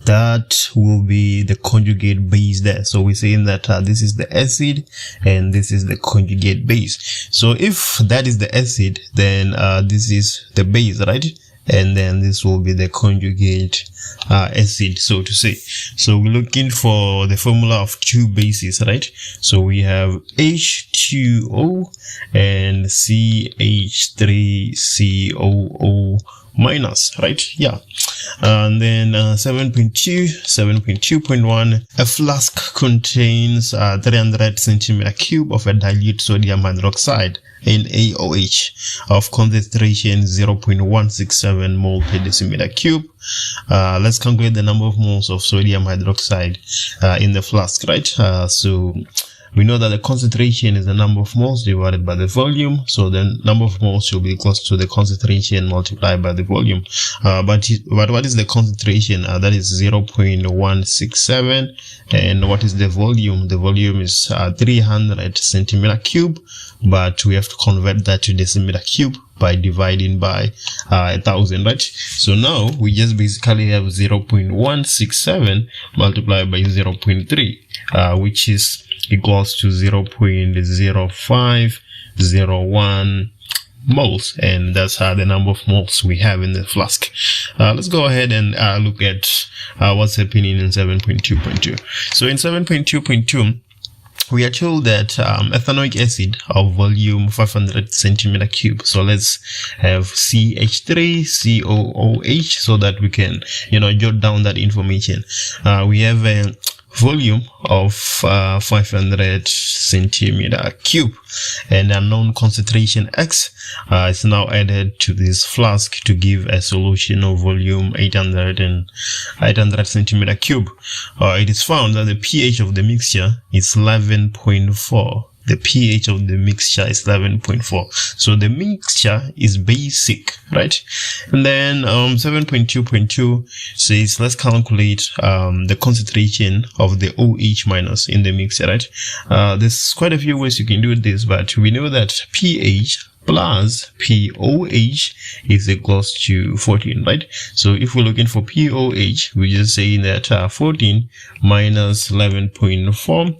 that will be the conjugate base there. So we're saying that this is the acid and this is the conjugate base. So if that is the acid, then this is the base, right? And then this will be the conjugate acid, so to say. So we're looking for the formula of two bases, right? So we have H2O and CH3COO minus, right? Yeah. And then 7.2.1, a flask contains 300 centimeter cube of a dilute sodium hydroxide NaOH of concentration 0.167 mole per decimeter cube. Let's calculate the number of moles of sodium hydroxide in the flask, right? So we know that the concentration is the number of moles divided by the volume. So the number of moles should be equal to the concentration multiplied by the volume. But what is the concentration? That is 0.167. And what is the volume? The volume is 300 centimeter cube. But we have to convert that to decimeter cube by dividing by 1,000, right? So now we just basically have 0.167 multiplied by 0.3, which is equals to 0.0501 moles, and that's the number of moles we have in the flask. Let's go ahead and look at what's happening in 7.2.2. So in 7.2.2, we are told that ethanoic acid of volume 500 centimeter cube. So let's have CH3COOH so that we can, jot down that information. We have a volume of 500 centimeter cube, and a known concentration X is now added to this flask to give a solution of volume 800 centimeter cube. It is found that the pH of the mixture is 11.4. The pH of the mixture is 11.4. So the mixture is basic, right? And then 7.2.2 says let's calculate the concentration of the OH minus in the mixture, right? There's quite a few ways you can do this, but we know that pH plus POH is equals to 14, right? So if we're looking for POH, we're just saying that 14 minus 11.4,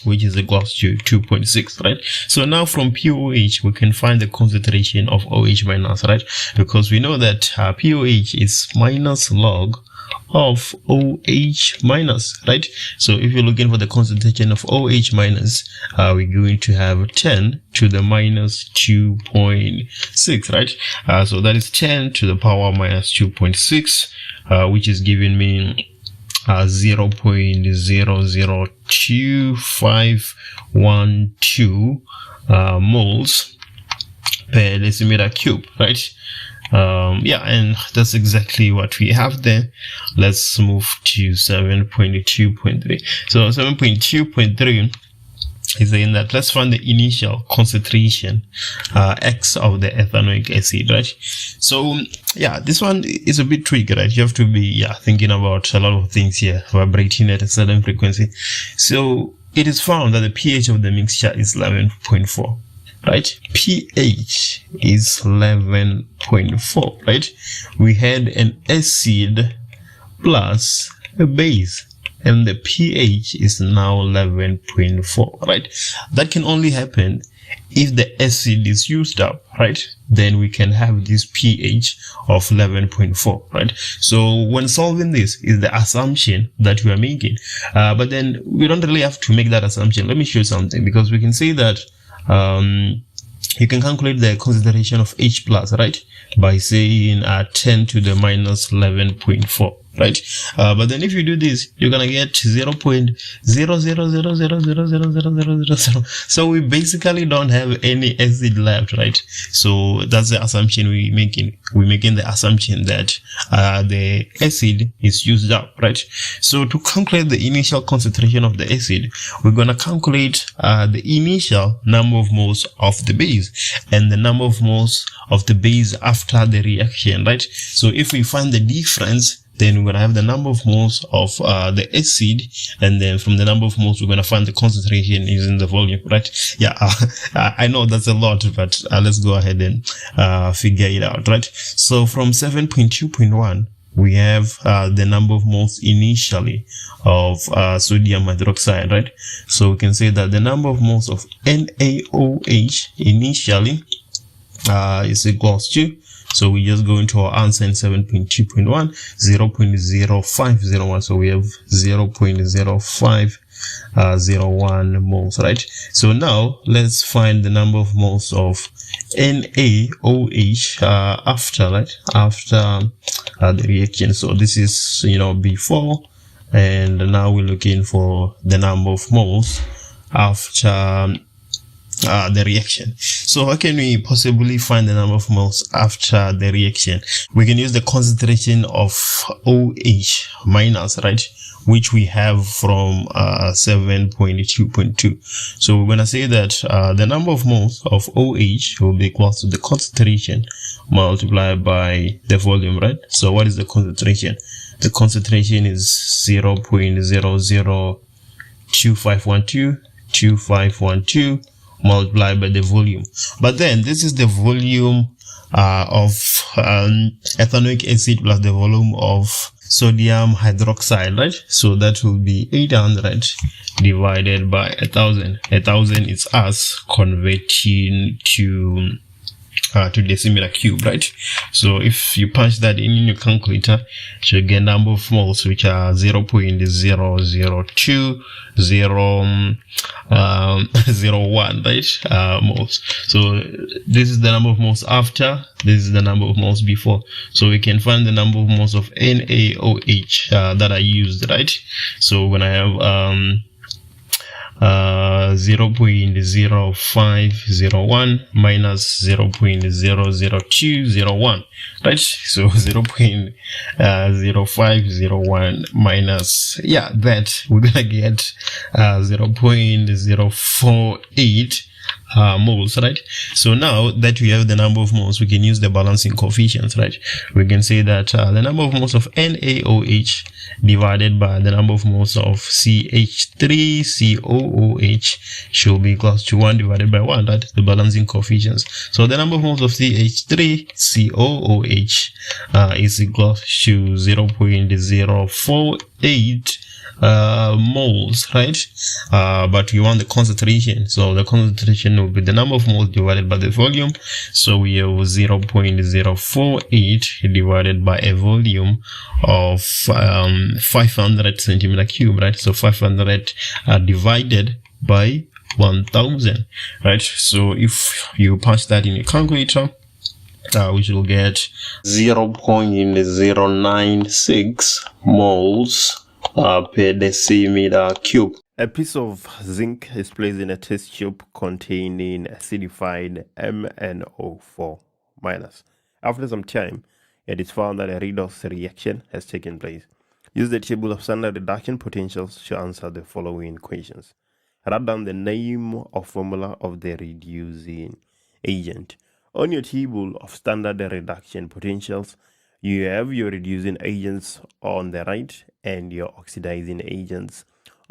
which is equals to 2.6, right? So now from POH, we can find the concentration of OH minus, right? Because we know that POH is minus log of OH minus, right? So if you're looking for the concentration of OH minus, we're going to have 10 to the minus 2.6, right? So that is 10 to the power minus 2.6, which is giving me 0.00251 moles per decimeter cube, right? And that's exactly what we have there. Let's move to 7.2.3. So 7.2.3 is saying that let's find the initial concentration X of the ethanoic acid, right? So this one is a bit tricky, right? You have to be thinking about a lot of things here, vibrating at a certain frequency. So it is found that the pH of the mixture is 11.4, right? pH is 11.4, right? We had an acid plus a base, and the pH is now 11.4, right? That can only happen if the acid is used up, right? Then we can have this pH of 11.4, right? So when solving this is the assumption that we are making, but then we don't really have to make that assumption. Let me show you something, because we can say that you can calculate the concentration of H plus, right, by saying 10 to the minus 11.4, right? But then if you do this, you're gonna get 0.000000000. So we basically don't have any acid left, right? So that's the assumption we're making the assumption that the acid is used up, right? So to calculate the initial concentration of the acid, we're gonna calculate the initial number of moles of the base and the number of moles of the base after the reaction, right? So if we find the difference, then we're going to have the number of moles of the acid, and then from the number of moles we're going to find the concentration using the volume, right? Yeah, I know that's a lot, but let's go ahead and figure it out, right? So from 7.2.1 we have the number of moles initially of sodium hydroxide, right? So we can say that the number of moles of NaOH initially is equals to, so we just go into our answer in 7.2.1, 0.0501. So we have 0.0501 moles, right? So now let's find the number of moles of NaOH after, right? After the reaction. So this is, before, and now we're looking for the number of moles after the reaction. So how can we possibly find the number of moles after the reaction? We can use the concentration of OH minus, right, which we have from 7.2.2. So we're going to say that the number of moles of OH will be equal to the concentration multiplied by the volume, right? So what is the concentration? The concentration is 0.002512 multiplied by the volume. But then this is the volume of ethanoic acid plus the volume of sodium hydroxide, right? So that will be 800 divided by 1000. 1000 is us converting to decimeter cube, right? So if you punch that in your calculator, you get number of moles which are 0.002001, right? Moles. So this is the number of moles after, this is the number of moles before. So we can find the number of moles of NaOH that are used, right? So when I have 0.0501 minus 0.00201, right? So 0.0501 minus, that we're gonna get 0.048 moles, right? So now that we have the number of moles, we can use the balancing coefficients, right? We can say that the number of moles of NaOH divided by the number of moles of CH3COOH should be equal to 1 divided by 1, right? The balancing coefficients. So the number of moles of CH3COOH is equal to 0.048 moles, right? But we want the concentration, so the concentration will be the number of moles divided by the volume. So we have 0.048 divided by a volume of 500 centimeter cube, right? So 500 divided by 1000, right? So if you punch that in a calculator, we will get 0.096 moles per decimeter cube. A piece of zinc is placed in a test tube containing acidified MnO4 minus. After some time, it is found that a redox reaction has taken place. Use the table of standard reduction potentials to answer the following questions. Write down the name or formula of the reducing agent. On your table of standard reduction potentials, you have your reducing agents on the right and your oxidizing agents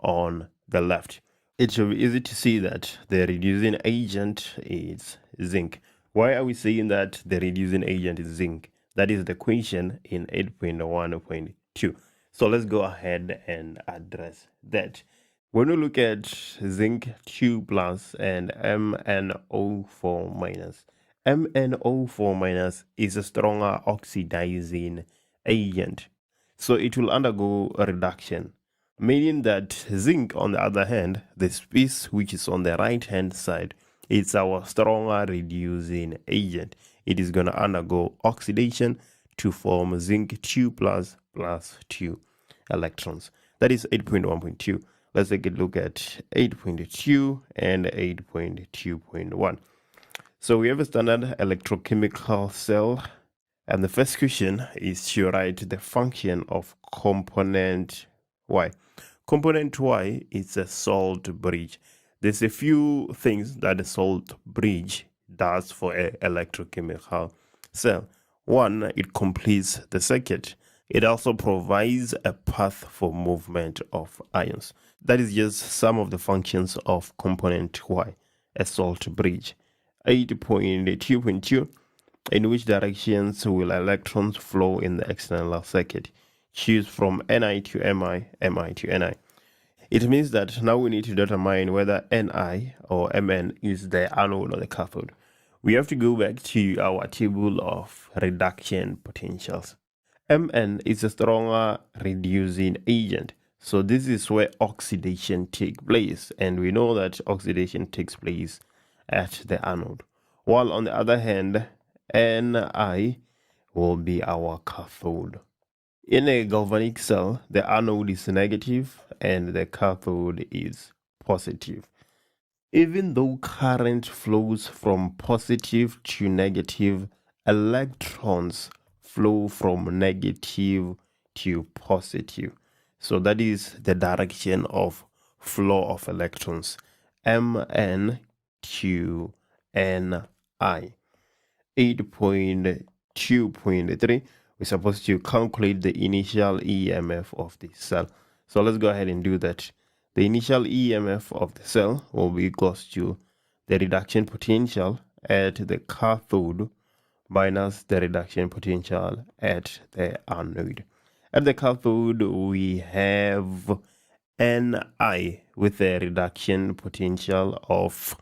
on the left. It should be easy to see that the reducing agent is zinc. Why are we saying that the reducing agent is zinc? That is the question in 8.1.2. So let's go ahead and address that. When we look at zinc 2 plus and MnO4 minus, MnO4 minus is a stronger oxidizing agent, so it will undergo a reduction, meaning that zinc, on the other hand, the piece which is on the right hand side, It's our stronger reducing agent. It is going to undergo oxidation to form zinc 2 plus 2 electrons. That is 8.1.2. Let's take a look at 8.2 and 8.2.1. So we have a standard electrochemical cell, and the first question is to write the function of component Y. Component Y is a salt bridge. There's a few things that a salt bridge does for an electrochemical cell. One, it completes the circuit. It also provides a path for movement of ions. That is just some of the functions of component Y, a salt bridge. 8.2.2, in which directions will electrons flow in the external circuit? Choose from Ni to Mi, Mi to Ni. It means that now we need to determine whether Ni or Mn is the anode or the cathode. We have to go back to our table of reduction potentials. Mn is a stronger reducing agent. So this is where oxidation takes place. And we know that oxidation takes place at the anode. While on the other hand, Ni will be our cathode. In a galvanic cell, the anode is negative and the cathode is positive. Even though current flows from positive to negative, electrons flow from negative to positive. So that is the direction of flow of electrons, Mn to Ni. 8.2.3, we're supposed to calculate the initial EMF of the cell. So let's go ahead and do that. The initial EMF of the cell will be equals to the reduction potential at the cathode minus the reduction potential at the anode. At the cathode, we have Ni with a reduction potential of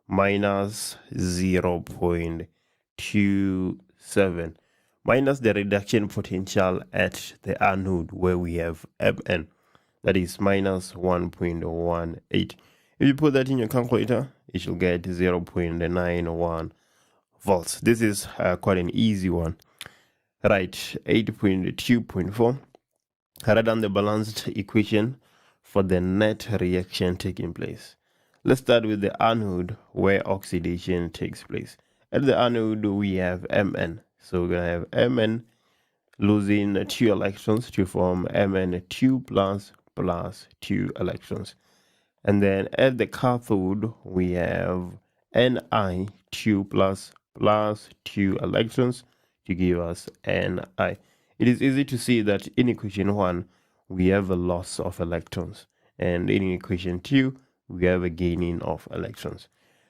minus 0.27 minus the reduction potential at the anode where we have Mn, that is minus 1.18. If you put that in your calculator, you should get 0.91 volts. This is quite an easy one. Right, 8.2.4. Write down the balanced equation for the net reaction taking place. Let's start with the anode where oxidation takes place. At the anode, we have Mn. So we're going to have Mn losing 2 electrons to form Mn2 plus 2 electrons. And then at the cathode, we have Ni2 plus 2 electrons to give us Ni. It is easy to see that in equation 1, we have a loss of electrons. And in equation 2, we have a gaining of electrons.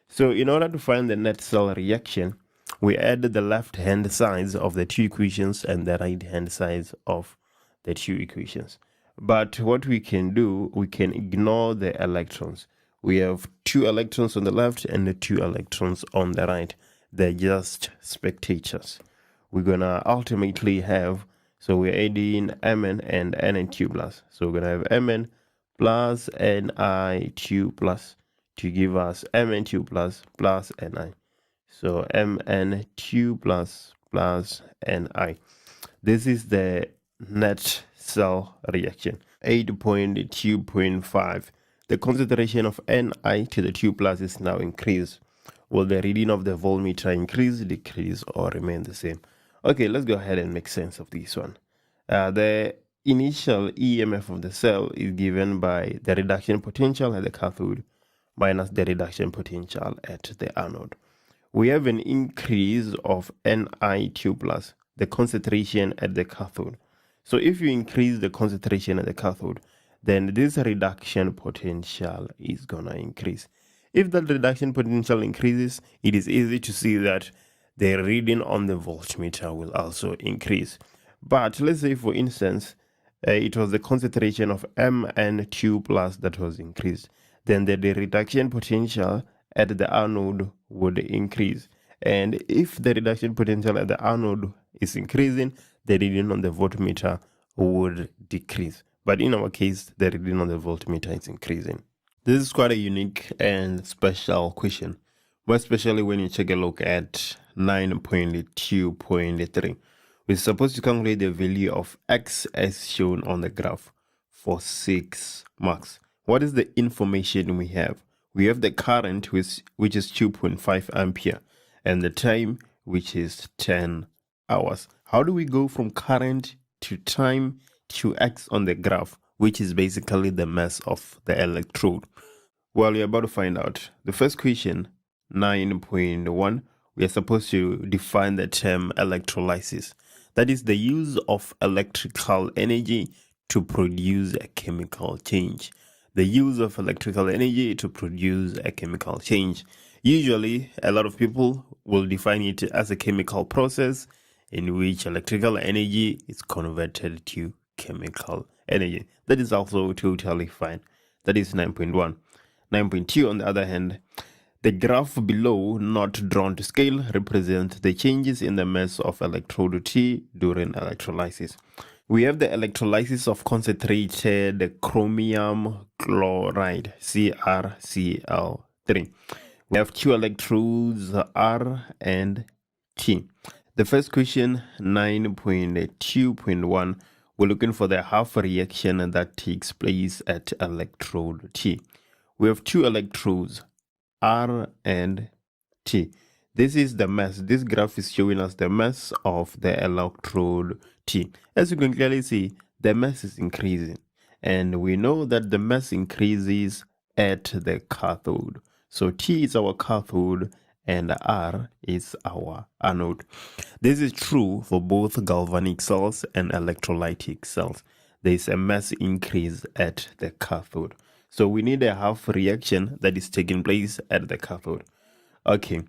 So in order to find the net cell reaction, we add the left-hand sides of the two equations and the right-hand sides of the two equations. But what we can do, we can ignore the electrons. We have 2 electrons on the left and the 2 electrons on the right. They're just spectators. We're going to ultimately have, so we're adding Mn and Ni2 plus. So we're going to have Mn plus Ni2 plus to give us Mn2 plus Ni. So Mn2 plus Ni. This is the net cell reaction. 8.2.5. The concentration of Ni to the 2 plus is now increased. Will the reading of the voltmeter increase, decrease, or remain the same? Okay, let's go ahead and make sense of this one. The initial EMF of the cell is given by the reduction potential at the cathode minus the reduction potential at the anode. We have an increase of Ni2 plus, the concentration at the cathode. So if you increase the concentration at the cathode, then this reduction potential is going to increase. If that reduction potential increases, it is easy to see that the reading on the voltmeter will also increase. But let's say, for instance, it was the concentration of Mn2 plus that was increased. Then the reduction potential at the anode would increase. And if the reduction potential at the anode is increasing, the reading on the voltmeter would decrease. But in our case, the reading on the voltmeter is increasing. This is quite a unique and special question. more especially when you take a look at 9.2.3. We're supposed to calculate the value of x as shown on the graph for 6 marks. What is the information we have? We have the current, which is 2.5 ampere, and the time, which is 10 hours. How do we go from current to time to x on the graph, which is basically the mass of the electrode? Well, you're about to find out. The first question, 9.1, we are supposed to define the term electrolysis. That is the use of electrical energy to produce a chemical change. The use of electrical energy to produce a chemical change. Usually, a lot of people will define it as a chemical process in which electrical energy is converted to chemical energy. That is also totally fine. That is 9.1. 9.2, on the other hand, the graph below, not drawn to scale, represents the changes in the mass of electrode T during electrolysis. We have the electrolysis of concentrated chromium chloride, CrCl3. We have two electrodes, R and T. The first question, 9.2.1, we're looking for the half reaction that takes place at electrode T. We have two electrodes, R and T. This is the mass. This graph is showing us the mass of the electrode T. As you can clearly see, the mass is increasing. And we know that the mass increases at the cathode. So T is our cathode and R is our anode. This is true for both galvanic cells and electrolytic cells. There is a mass increase at the cathode. So we need a half reaction that is taking place at the cathode. Okay,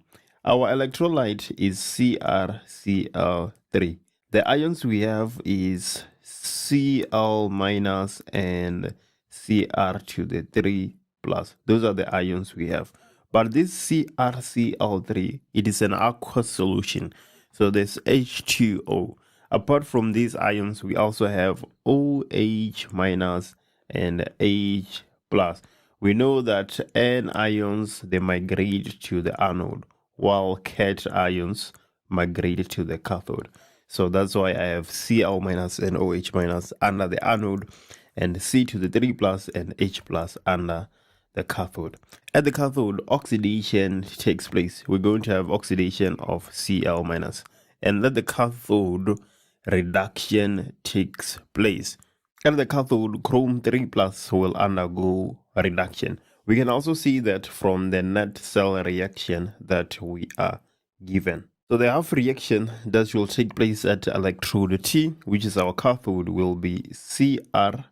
our electrolyte is CrCl3. The ions we have is Cl minus and Cr to the 3 plus. Those are the ions we have. But this CrCl3, it is an aqueous solution. So there's H2O. Apart from these ions, we also have OH minus and H plus. We know that N ions, they migrate to the anode, while cation ions migrate to the cathode. So that's why I have Cl minus and OH minus under the anode, and C to the 3 plus and H plus under the cathode. At the cathode, oxidation takes place. We're going to have oxidation of Cl minus, and at the cathode, reduction takes place. At the cathode, chrome 3 plus will undergo reduction. We can also see that from the net cell reaction that we are given. So the half reaction that will take place at electrode T, which is our cathode, will be Cr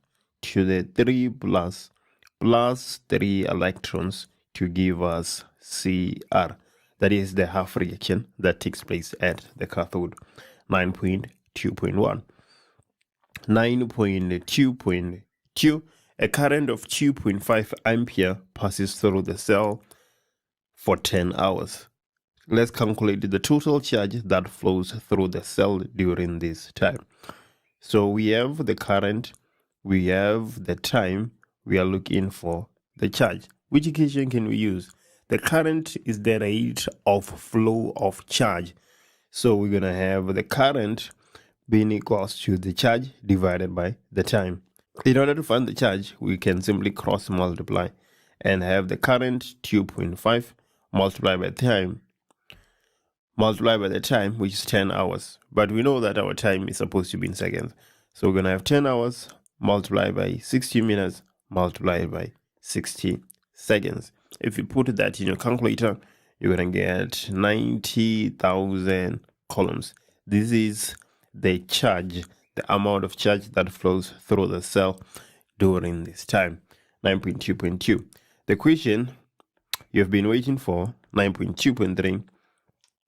to the 3 plus 3 electrons to give us Cr. That is the half reaction that takes place at the cathode. 9.2.1. 9.2.2, a current of 2.5 ampere passes through the cell for 10 hours. Let's calculate the total charge that flows through the cell during this time. So we have the current, we have the time, we are looking for the charge. Which equation can we use? The current is the rate of flow of charge. So we're going to have the current being equals to the charge divided by the time. In order to find the charge, we can simply cross multiply and have the current 2.5 multiplied by time, which is 10 hours. But we know that our time is supposed to be in seconds. So we're going to have 10 hours multiplied by 60 minutes multiplied by 60 seconds. If you put that in your calculator, you're going to get 90,000 coulombs. This is the charge, the amount of charge that flows through the cell during this time. 9.2.2. The question you've been waiting for, 9.2.3.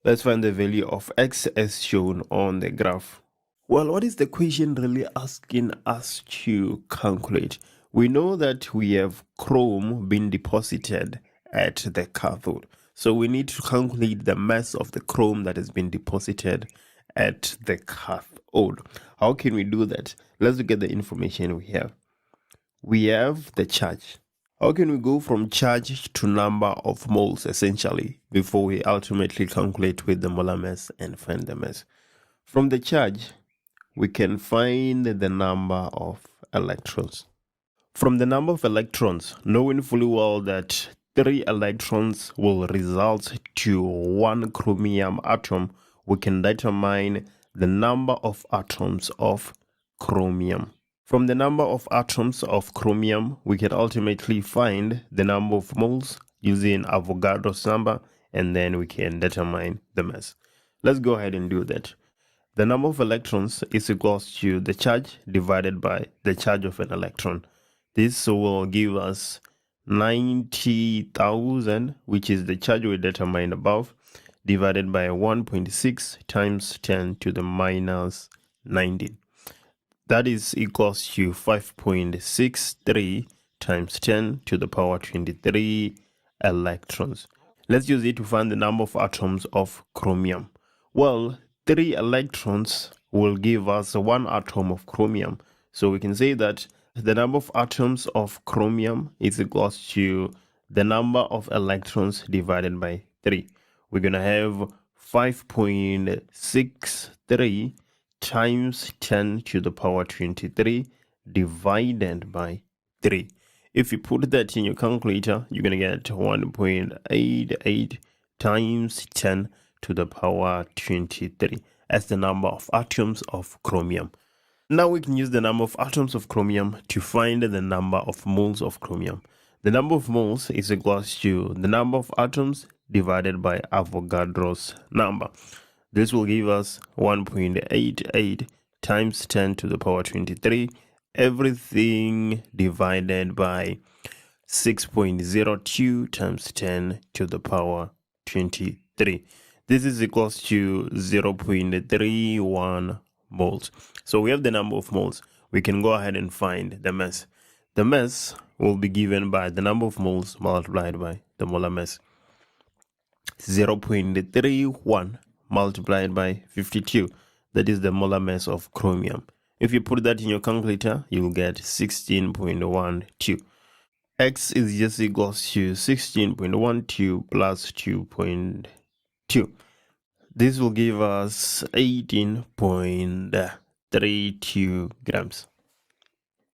Let's find the value of x as shown on the graph. Well, what is the question really asking us to calculate? We know that we have chrome being deposited at the cathode. So we need to calculate the mass of the chrome that has been deposited at the cathode. How can we do that? Let's look at the information we have. We have the charge. How can we go from charge to number of moles essentially before we ultimately calculate with the molar mass and find the mass? From the charge, we can find the number of electrons. From the number of electrons, knowing fully well that 3 electrons will result to 1 chromium atom, we can determine the number of atoms of chromium. From the number of atoms of chromium, we can ultimately find the number of moles using Avogadro's number, and then we can determine the mass. Let's go ahead and do that. The number of electrons is equals to the charge divided by the charge of an electron. This will give us 90,000, which is the charge we determined above, divided by 1.6 times 10 to the minus 19. That is equals to 5.63 times 10 to the power 23 electrons. Let's use it to find the number of atoms of chromium. Well, 3 electrons will give us 1 atom of chromium. So we can say that the number of atoms of chromium is equals to the number of electrons divided by 3. We're going to have 5.63 times 10 to the power 23 divided by 3. If you put that in your calculator, you're going to get 1.88 times 10 to the power 23 as the number of atoms of chromium. Now we can use the number of atoms of chromium to find the number of moles of chromium. The number of moles is equals to the number of atoms divided by Avogadro's number. This will give us 1.88 times 10 to the power 23, everything divided by 6.02 times 10 to the power 23. This is equals to 0.31 moles. So we have the number of moles. We can go ahead and find the mass. The mass will be given by the number of moles multiplied by the molar mass. 0.31 multiplied by 52. That is the molar mass of chromium. If you put that in your calculator, you will get 16.12. X is just equals to 16.12 plus 2.2. This will give us 18.32 grams.